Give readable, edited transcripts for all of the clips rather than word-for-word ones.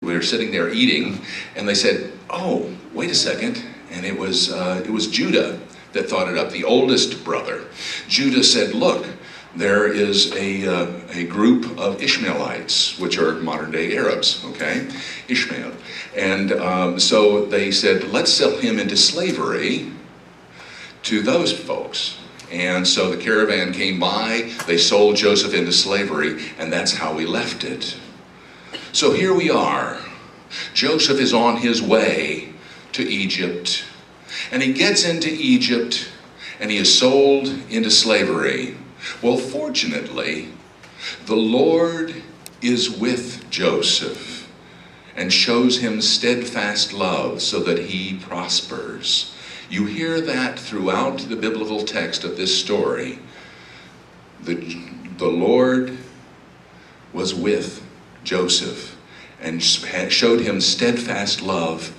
We were sitting there eating, and they said, "Oh, wait a second," and it was Judah that thought it up, the oldest brother. Judah said, "Look, there is a group of Ishmaelites, which are modern-day Arabs, okay? Ishmael. And so they said, let's sell him into slavery to those folks." And so the caravan came by, they sold Joseph into slavery, and that's how we left it. So here we are. Joseph is on his way to Egypt, and he gets into Egypt, and he is sold into slavery. Well, fortunately, the Lord is with Joseph and shows him steadfast love so that he prospers. You hear that throughout the biblical text of this story. The Lord was with Joseph and showed him steadfast love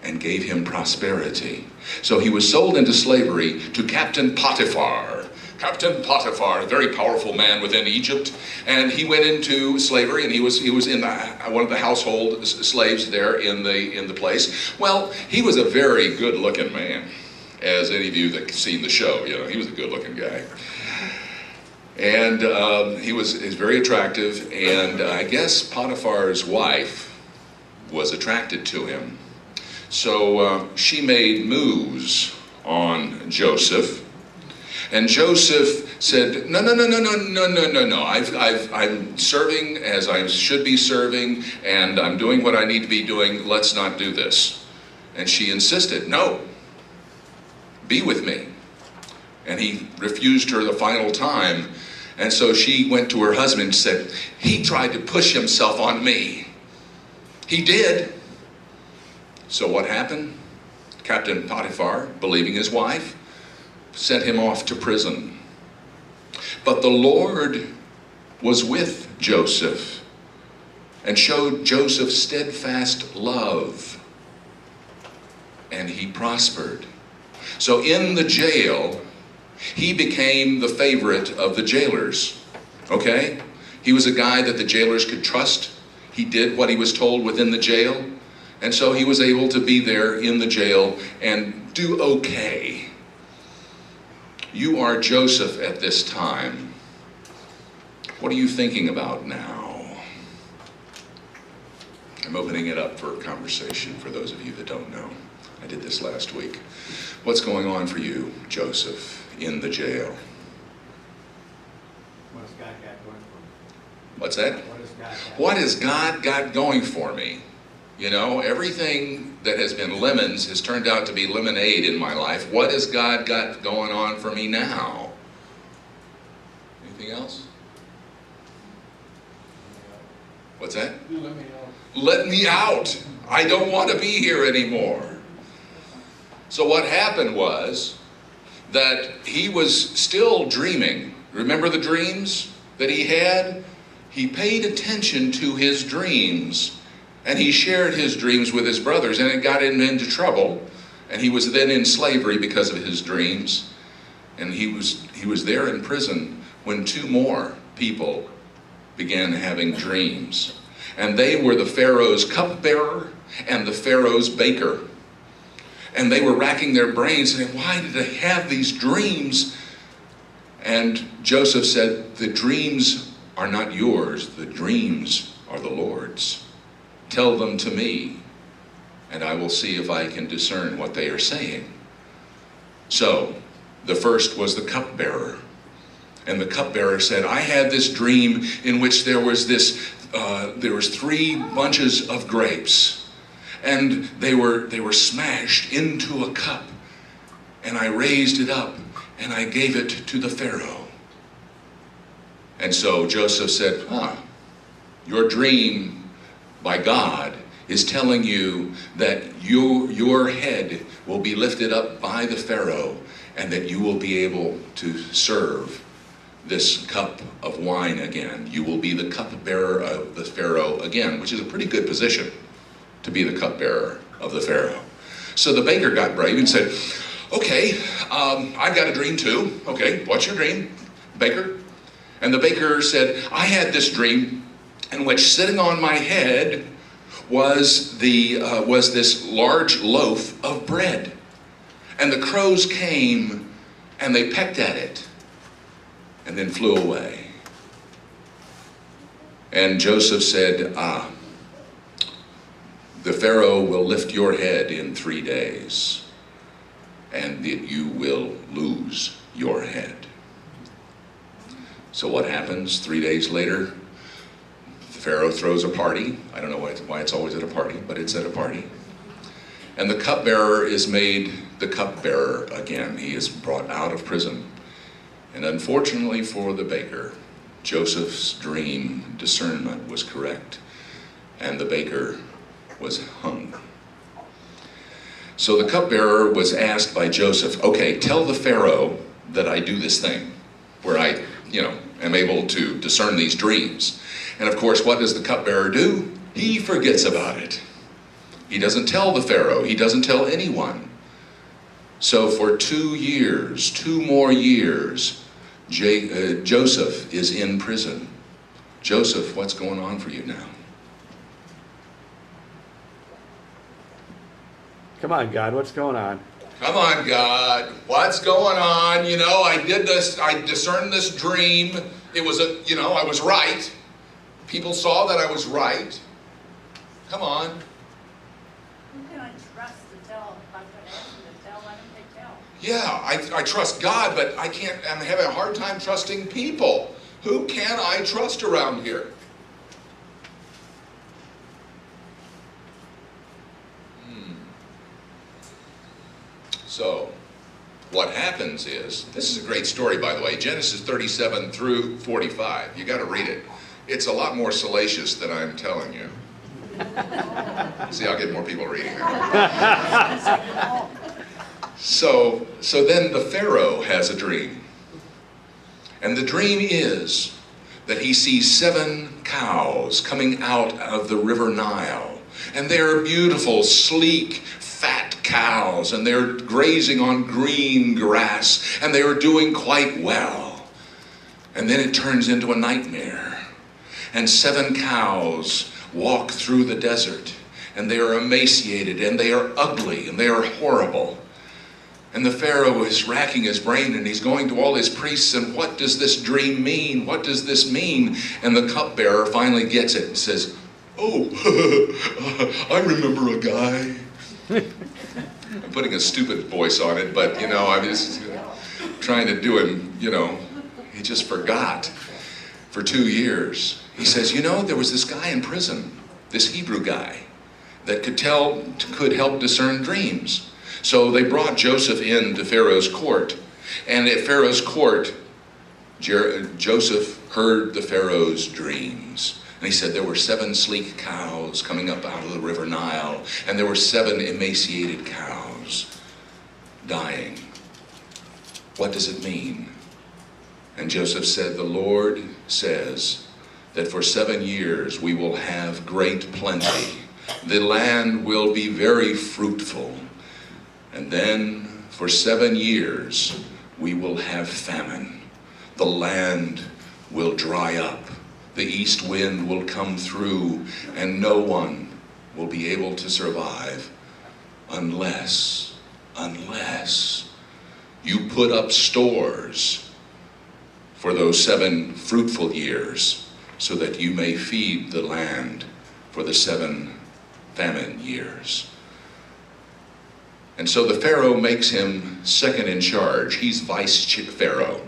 and gave him prosperity. So he was sold into slavery to Captain Potiphar. Captain Potiphar, a very powerful man within Egypt, and he went into slavery, and he was in one of the household slaves there in the place. Well, he was a very good-looking man, as any of you that have seen the show, he was a good-looking guy. And he was very attractive, and I guess Potiphar's wife was attracted to him. So she made moves on Joseph, and Joseph said, No. I'm serving as I should be serving, and I'm doing what I need to be doing. Let's not do this. And she insisted, no, be with me. And he refused her the final time. And so she went to her husband and said, he tried to push himself on me. He did. So what happened? Captain Potiphar, believing his wife, sent him off to prison. But the Lord was with Joseph and showed Joseph steadfast love, and he prospered. So in the jail, he became the favorite of the jailers, okay? He was a guy that the jailers could trust. He did what he was told within the jail, and so he was able to be there in the jail and do okay. You are Joseph at this time. What are you thinking about now? I'm opening it up for conversation for those of you that don't know. I did this last week. What's going on for you, Joseph, in the jail? What's God got going for me? What's that? What has God got going for me? Everything that has been lemons has turned out to be lemonade in my life. What has God got going on for me now? Anything else? What's that? Let me know. Let me out. I don't want to be here anymore. So what happened was that he was still dreaming. Remember the dreams that he had? He paid attention to his dreams. And he shared his dreams with his brothers, and it got him into trouble. And he was then in slavery because of his dreams. And he was there in prison when two more people began having dreams. And they were the Pharaoh's cupbearer and the Pharaoh's baker. And they were racking their brains saying, why did they have these dreams? And Joseph said, the dreams are not yours, the dreams are the Lord's. Tell them to me, and I will see if I can discern what they are saying. So, the first was the cupbearer. And the cupbearer said, I had this dream in which there was three bunches of grapes, and they were smashed into a cup, and I raised it up, and I gave it to the Pharaoh. And so Joseph said, your dream by God is telling you that your head will be lifted up by the Pharaoh, and that you will be able to serve this cup of wine again. You will be the cupbearer of the Pharaoh again, which is a pretty good position to be the cupbearer of the Pharaoh. So the baker got brave and said, okay, I've got a dream too. Okay, what's your dream, baker? And the baker said, I had this dream in which sitting on my head was this large loaf of bread. And the crows came and they pecked at it and then flew away. And Joseph said, the Pharaoh will lift your head in 3 days, and you will lose your head. So what happens 3 days later? The Pharaoh throws a party. I don't know why it's always at a party, but it's at a party. And the cupbearer is made the cupbearer again. He is brought out of prison. And unfortunately for the baker, Joseph's dream discernment was correct, and the baker was hung. So the cupbearer was asked by Joseph, okay, tell the Pharaoh that I do this thing where I, am able to discern these dreams. And of course, what does the cupbearer do? He forgets about it. He doesn't tell the Pharaoh. He doesn't tell anyone. So for 2 more years, Joseph is in prison. Joseph, what's going on for you now? Come on, God, what's going on? Come on, God, what's going on? I did this, I discerned this dream. It was I was right. People saw that I was right. Come on. Who can I trust to tell? If I'm going to ask them to tell, why don't they tell? Yeah, I trust God, but I'm having a hard time trusting people. Who can I trust around here? So, what happens is, this is a great story, by the way, Genesis 37 through 45. You got to read it. It's a lot more salacious than I'm telling you. See, I'll get more people reading it. So then the Pharaoh has a dream. And the dream is that he sees 7 cows coming out of the river Nile. And they're beautiful, sleek, fat cows, and they're grazing on green grass, and they are doing quite well. And then it turns into a nightmare. And 7 cows walk through the desert, and they are emaciated, and they are ugly, and they are horrible. And the Pharaoh is racking his brain, and he's going to all his priests, and what does this dream mean? What does this mean? And the cupbearer finally gets it and says, oh, I remember a guy. I'm putting a stupid voice on it, but I'm just trying to do him, he just forgot for 2 years. He says, there was this guy in prison, this Hebrew guy, that could help discern dreams. So they brought Joseph into Pharaoh's court, and at Pharaoh's court, Joseph heard the Pharaoh's dreams. And he said there were 7 sleek cows coming up out of the river Nile, and there were 7 emaciated cows dying. What does it mean? And Joseph said, the Lord says that for 7 years we will have great plenty. The land will be very fruitful. And then for 7 years we will have famine. The land will dry up. The east wind will come through, and no one will be able to survive unless you put up stores for those 7 fruitful years, so that you may feed the land for the 7 famine years. And so the Pharaoh makes him second in charge. He's vice Pharaoh,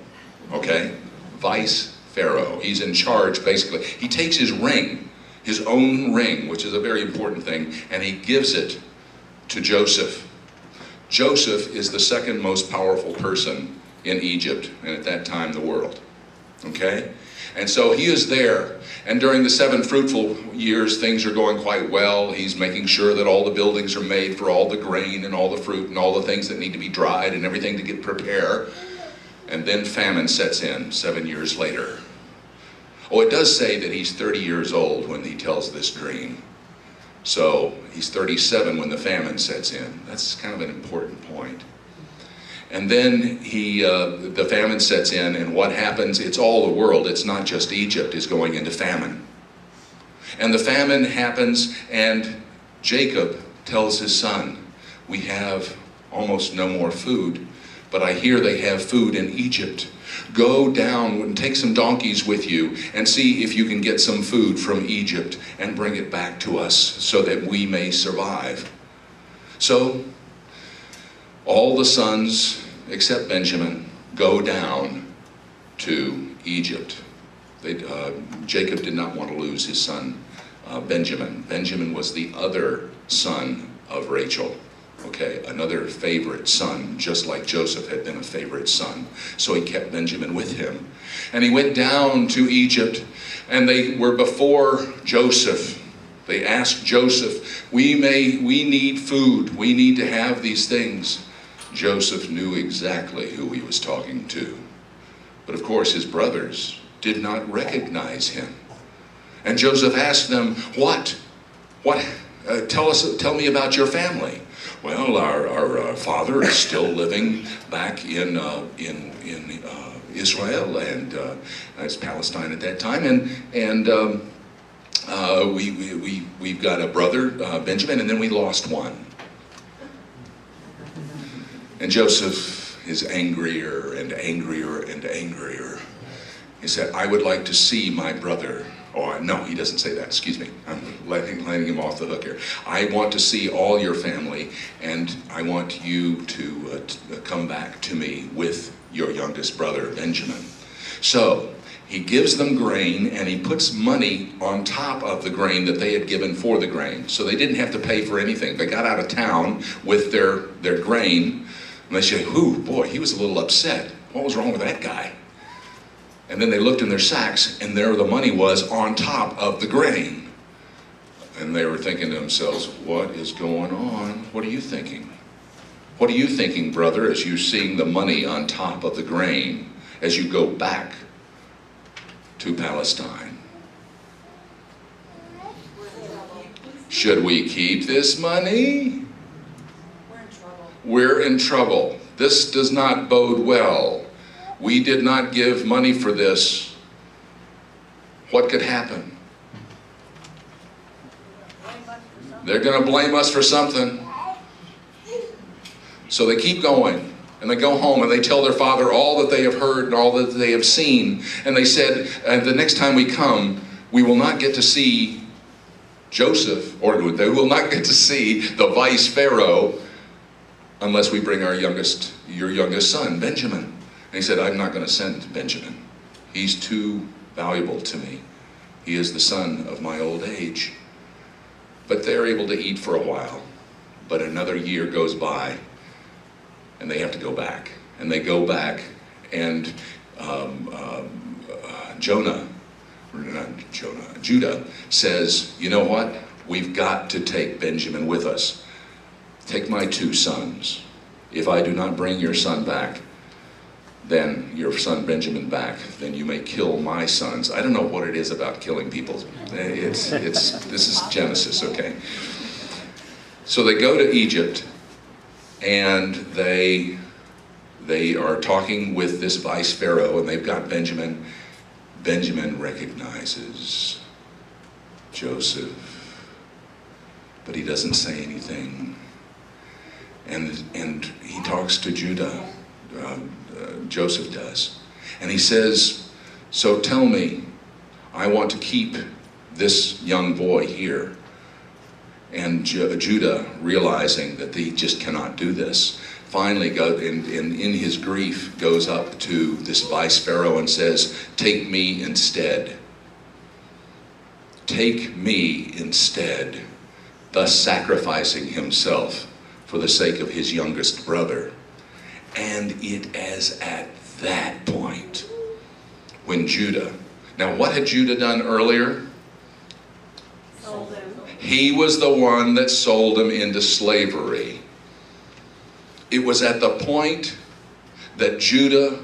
okay? Vice Pharaoh. He's in charge, basically. He takes his ring, his own ring, which is a very important thing, and he gives it to Joseph. Joseph is the second most powerful person in Egypt, and at that time the world, okay? And so he is there, and during the 7 fruitful years, things are going quite well. He's making sure that all the buildings are made for all the grain and all the fruit and all the things that need to be dried and everything to prepare. And then famine sets in 7 years later. Oh, it does say that he's 30 years old when he tells this dream. So he's 37 when the famine sets in. That's kind of an important point. And then the famine sets in, and what happens? It's all the world. It's not just Egypt is going into famine. And the famine happens, and Jacob tells his son, we have almost no more food, but I hear they have food in Egypt. Go down and take some donkeys with you and see if you can get some food from Egypt and bring it back to us so that we may survive. So all the sons, except Benjamin, go down to Egypt. Jacob did not want to lose his son Benjamin. Benjamin was the other son of Rachel. Okay, another favorite son, just like Joseph had been a favorite son. So he kept Benjamin with him. And he went down to Egypt, and they were before Joseph. They asked Joseph, we need food. We need to have these things. Joseph knew exactly who he was talking to. But of course, his brothers did not recognize him. And Joseph asked them, tell me about your family. Well, our father is still living back in Israel, and it's Palestine at that time, and we've got a brother, Benjamin, and then we lost one. And Joseph is angrier and angrier and angrier. He said, I would like to see my brother. Oh, no, he doesn't say that. Excuse me. I'm letting him off the hook here. I want to see all your family, and I want you to come back to me with your youngest brother, Benjamin. So he gives them grain, and he puts money on top of the grain that they had given for the grain. So they didn't have to pay for anything. They got out of town with their grain, and they say, "Ooh, boy, he was a little upset. What was wrong with that guy?" And then they looked in their sacks, and there the money was on top of the grain. And they were thinking to themselves, what is going on? What are you thinking? What are you thinking, brother, as you're seeing the money on top of the grain as you go back to Palestine? Should we keep this money? We're in trouble. We're in trouble. This does not bode well. We did not give money for this. What could happen? They're going to blame us for something. So they keep going, and they go home, and they tell their father all that they have heard and all that they have seen. And they said, the next time we come, we will not get to see Joseph, or they will not get to see the vice Pharaoh unless we bring your youngest son, Benjamin. And he said, I'm not going to send Benjamin. He's too valuable to me. He is the son of my old age. But they're able to eat for a while. But another year goes by, and they have to go back. And they go back, and Judah says, you know what? We've got to take Benjamin with us. Take my 2 sons. If I do not bring your son back, then your son Benjamin back, then you may kill my sons. I don't know what it is about killing people. This is Genesis, okay? So they go to Egypt, and they are talking with this vice Pharaoh, and they've got Benjamin. Benjamin recognizes Joseph, but he doesn't say anything. And he talks to Judah. Joseph does. And he says, so tell me, I want to keep this young boy here. And Judah, realizing that he just cannot do this, finally in his grief goes up to this vice Pharaoh and says, take me instead. Take me instead, thus sacrificing himself for the sake of his youngest brother. And it is at that point when Judah, now what had Judah done earlier? Sold him. He was the one that sold him into slavery. It was at the point that Judah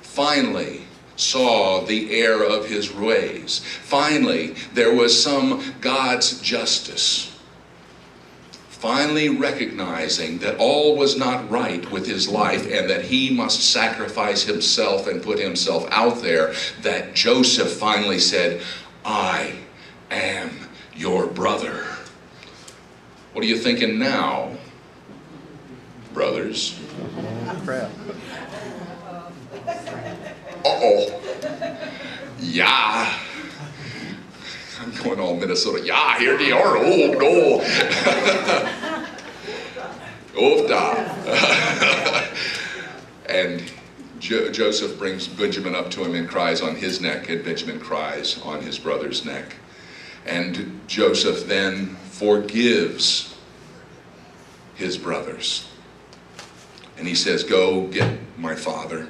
finally saw the error of his ways. Finally, there was some God's justice. Finally recognizing that all was not right with his life and that he must sacrifice himself and put himself out there, that Joseph finally said, I am your brother. What are you thinking now, brothers? Crap. Uh-oh. Yeah. I'm going all Minnesota. Yeah, here they are. Oh, no. Oh, da. And Joseph brings Benjamin up to him and cries on his neck, and Benjamin cries on his brother's neck. And Joseph then forgives his brothers. And he says, go get my father.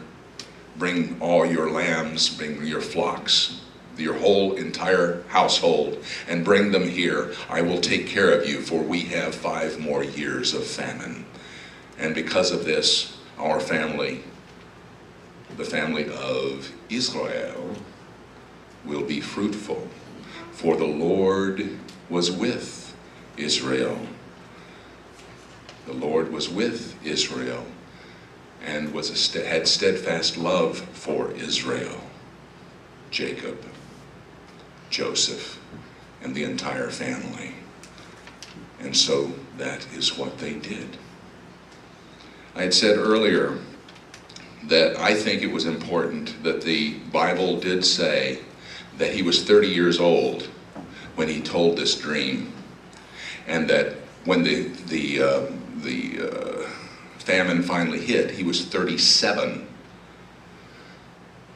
Bring all your lambs, bring your flocks, your whole entire household, and bring them here. I will take care of you, for we have 5 more years of famine. And because of this, our family, the family of Israel, will be fruitful. For the Lord was with Israel. The Lord was with Israel and had steadfast love for Israel, Jacob, Joseph, and the entire family. And so that is what they did. I had said earlier that I think it was important that the Bible did say that he was 30 years old when he told this dream, and that when the famine finally hit, he was 37.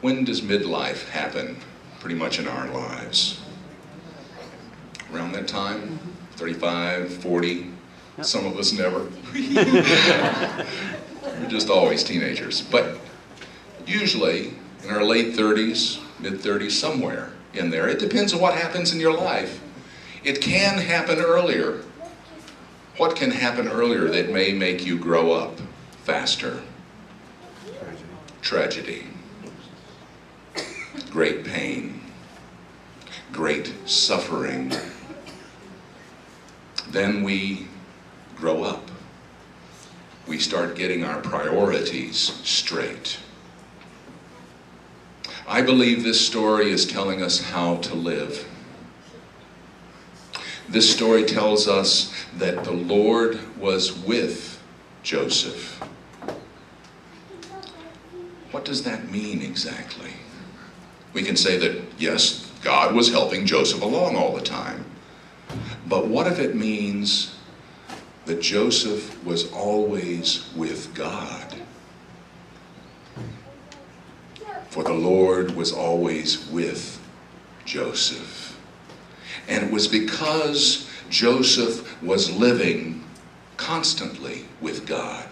When does midlife happen? Pretty much in our lives. Around that time, 35, 40, some of us never. We're just always teenagers. But usually in our late 30s, mid-30s, somewhere in there. It depends on what happens in your life. It can happen earlier. What can happen earlier that may make you grow up faster? Tragedy. Great pain. Great suffering. Then we grow up. We start getting our priorities straight. I believe this story is telling us how to live. This story tells us that the Lord was with Joseph. What does that mean exactly? We can say that, yes, God was helping Joseph along all the time. But what if it means that Joseph was always with God? For the Lord was always with Joseph. And it was because Joseph was living constantly with God.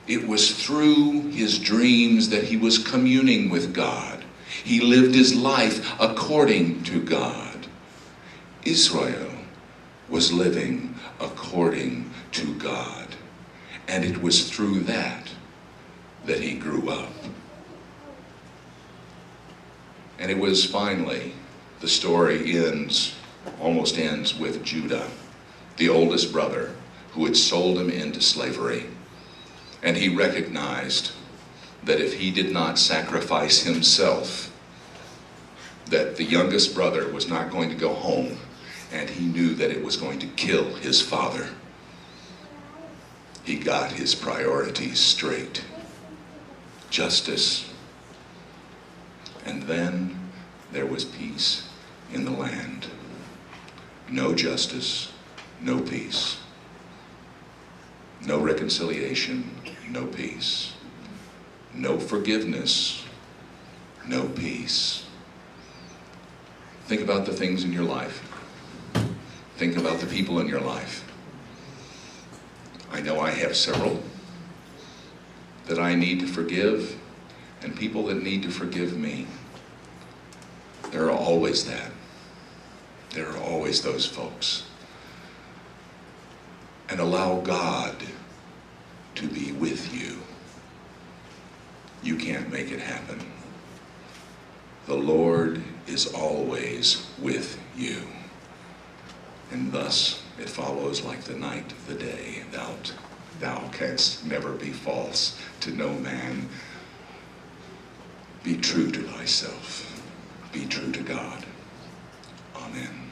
It was through his dreams that he was communing with God. He lived his life according to God. Israel was living according to God. And it was through that that he grew up. And it was finally, the story almost ends with Judah, the oldest brother, who had sold him into slavery. And he recognized that if he did not sacrifice himself, that the youngest brother was not going to go home, and he knew that it was going to kill his father. He got his priorities straight. Justice. And then there was peace in the land. No justice, no peace. No reconciliation, no peace. No forgiveness, no peace. Think about the things in your life. Think about the people in your life. I know I have several that I need to forgive, and people that need to forgive me. There are always that. There are always those folks. And allow God to be with you. You can't make it happen. The Lord is always with you. And thus it follows like the night of the day. Thou canst never be false to no man. Be true to thyself. Be true to God. Amen.